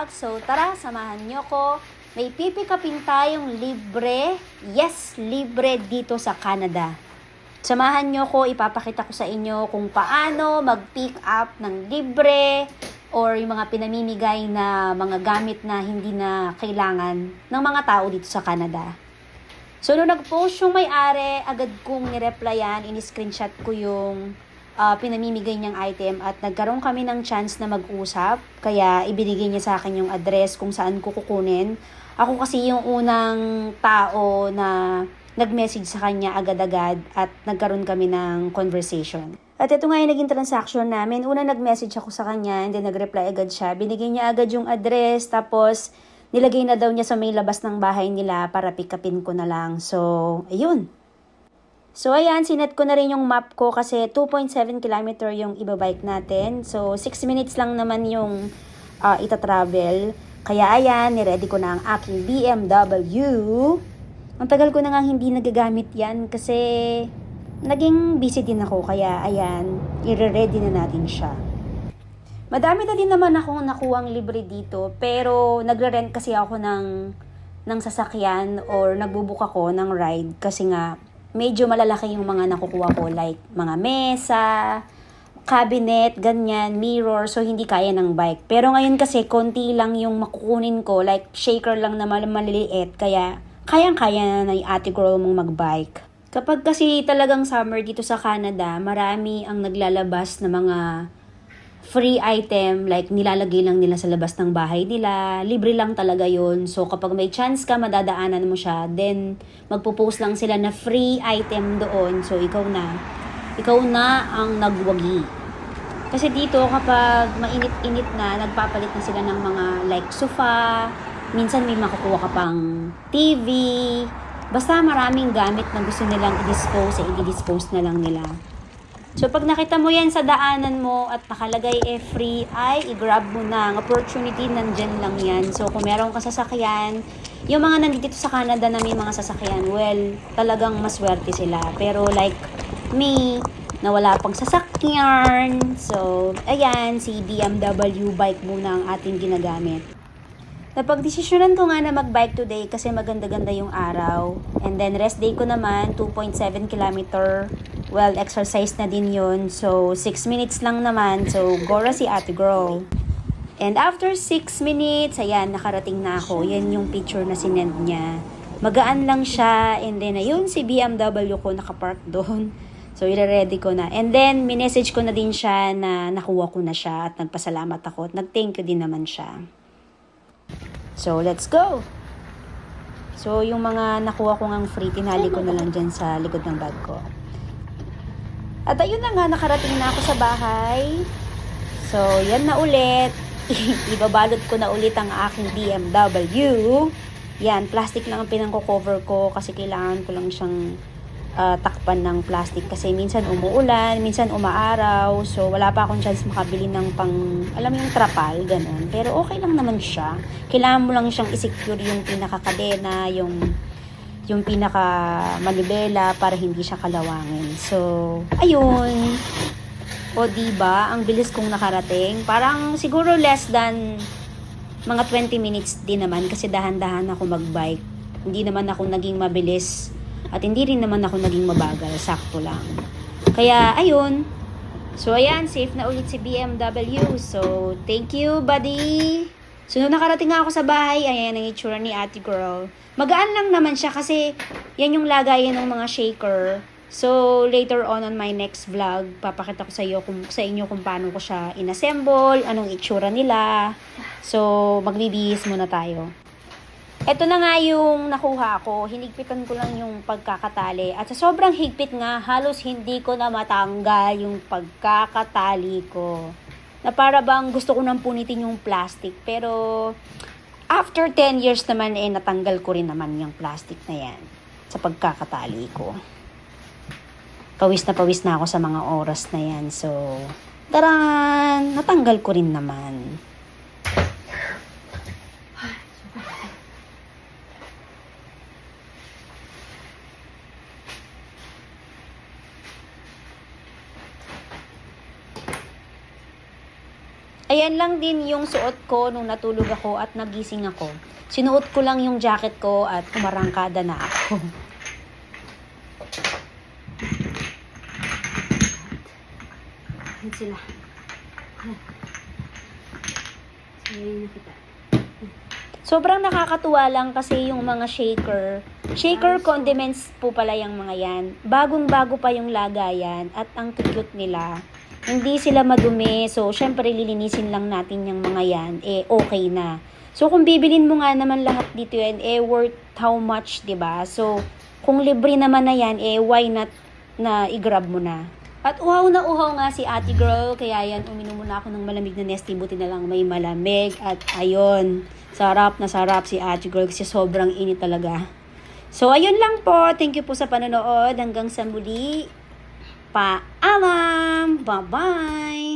lahat. So tara, samahan nyo ko. May pipikapin tayong libre. Yes, libre dito sa Canada. Samahan nyo ko, ipapakita ko sa inyo kung paano mag-pick up ng libre or yung mga pinamimigay na mga gamit na hindi na kailangan ng mga tao dito sa Canada. So, nung nag-post yung may-ari, agad kong nireplyan, in-screenshot ko yung pinamimigay niyang item at nagkaroon kami ng chance na mag-usap. Kaya, ibinigay niya sa akin yung address kung saan ko kukunin. Ako kasi yung unang tao na nag-message sa kanya agad-agad at nagkaroon kami ng conversation. At ito nga yung naging transaction namin. Una nag-message ako sa kanya and then nag-reply agad siya. Binigay niya agad yung address tapos nilagay na daw niya sa may labas ng bahay nila para pick upin ko na lang. So, ayun. So, ayan, sinet ko na rin yung map ko kasi 2.7 kilometer yung ibabike natin. So, 6 minutes lang naman yung ita-travel. Kaya, ayan, niready ko na ang aking BMW. Ang tagal ko na nga hindi nagagamit yan kasi naging busy din ako. Kaya, ayan, i-ready na natin siya. Madami na din naman akong nakuhang libre dito, pero nagre-rent kasi ako ng sasakyan or nagbubook ako ng ride kasi nga medyo malalaki yung mga nakukuha ko like mga mesa, cabinet, ganyan, mirror, so hindi kaya ng bike. Pero ngayon kasi konti lang yung makukunin ko, like shaker lang na maliliit, kaya kayang-kaya na yung ate girl mong magbike. Kapag kasi talagang summer dito sa Canada, marami ang naglalabas na mga free item, like nilalagay lang nila sa labas ng bahay nila, libre lang talaga yun. So kapag may chance ka, madadaanan mo siya, then magpo-post lang sila na free item doon. So ikaw na ang nagwagi. Kasi dito kapag mainit-init na, nagpapalit na sila ng mga like sofa, minsan may makukuha ka pang TV, basta maraming gamit na gusto nilang i-dispose na lang nila. So, pag nakita mo yan sa daanan mo at nakalagay free, ay i-grab mo na. Ang opportunity, nandyan lang yan. So, kung meron ka sasakyan, yung mga nandito sa Canada na may mga sasakyan, well, talagang maswerte sila. Pero like me, na wala pang sasakyan. So, ayan, si BMW bike muna ang ating ginagamit. Napagdesisyonan ko nga na mag-bike today kasi maganda-ganda yung araw. And then rest day ko naman, 2.7 kilometer. Well, exercise na din yun. So, 6 minutes lang naman. So, gora si ate girl. And after 6 minutes, ayan, nakarating na ako. Yan yung picture na sinend niya. Magaan lang siya. And then, ayun, si BMW ko nakapark doon. So, ire-ready ko na. And then, minessage ko na din siya na nakuha ko na siya at nagpasalamat ako. At nag-thank you din naman siya. So, let's go! So, yung mga nakuha ko ngang free, tinali ko na lang dyan sa likod ng bag ko. At ayun na nga, nakarating na ako sa bahay. So, yan na ulit. Ibabalot ko na ulit ang aking BMW. Yan, plastic lang ang pinangko-cover ko kasi kailangan ko lang siyang takpan ng plastic kasi minsan umuulan, minsan umaaraw. So, wala pa akong chance makabili ng alam mo yung trapal, ganun. Pero okay lang naman siya. Kailangan mo lang siyang i-secure yung pinakakadena, yung pinaka manibela para hindi siya kalawangin. So, ayun. O diba, ang bilis kong nakarating. Parang siguro less than mga 20 minutes din naman kasi dahan-dahan ako magbike. Hindi naman ako naging mabilis at hindi rin naman ako naging mabagal. Sakto lang. Kaya, ayun. So, ayan, safe na ulit si BMW. So, thank you, buddy. So, nung nakarating ako sa bahay, ayan ang itsura ni ate girl. Magaan lang naman siya kasi yan yung lagayan ng mga shaker. So, later on my next vlog, papakita ko sa inyo kung paano ko siya inassemble, anong itsura nila. So, magbibihis muna tayo. Ito na nga yung nakuha ko. Hinigpitan ko lang yung pagkakatali. At sa sobrang higpit nga, halos hindi ko na matanggal yung pagkakatali ko. Na para bang gusto ko nang punitin yung plastic. Pero after 10 years naman, natanggal ko rin naman yung plastic na yan sa pagkakatali ko. Pawis na ako sa mga oras na yan. So, taran! Natanggal ko rin naman. Ayan lang din yung suot ko nung natulog ako at nagising ako. Sinuot ko lang yung jacket ko at umarangkada na ako. Ayan sila. Sobrang nakakatuwa lang kasi yung mga shaker condiments po pala yung mga yan. Bagong-bago pa yung lagayan at ang cute nila. Hindi sila madumi, so syempre lilinisin lang natin yung mga yan, okay na. So kung bibilin mo nga naman lahat dito yan, worth how much, 'di ba? So kung libre naman na yan, why not na i-grab mo na? At uhaw na uhaw nga si ate girl, kaya yan, uminom muna ako ng malamig na Nestea, buti na lang may malamig. At ayun, sarap na sarap si ate girl kasi sobrang init talaga. So ayun lang po, thank you po sa panonood, hanggang sa muli. Paalam! Bye-bye!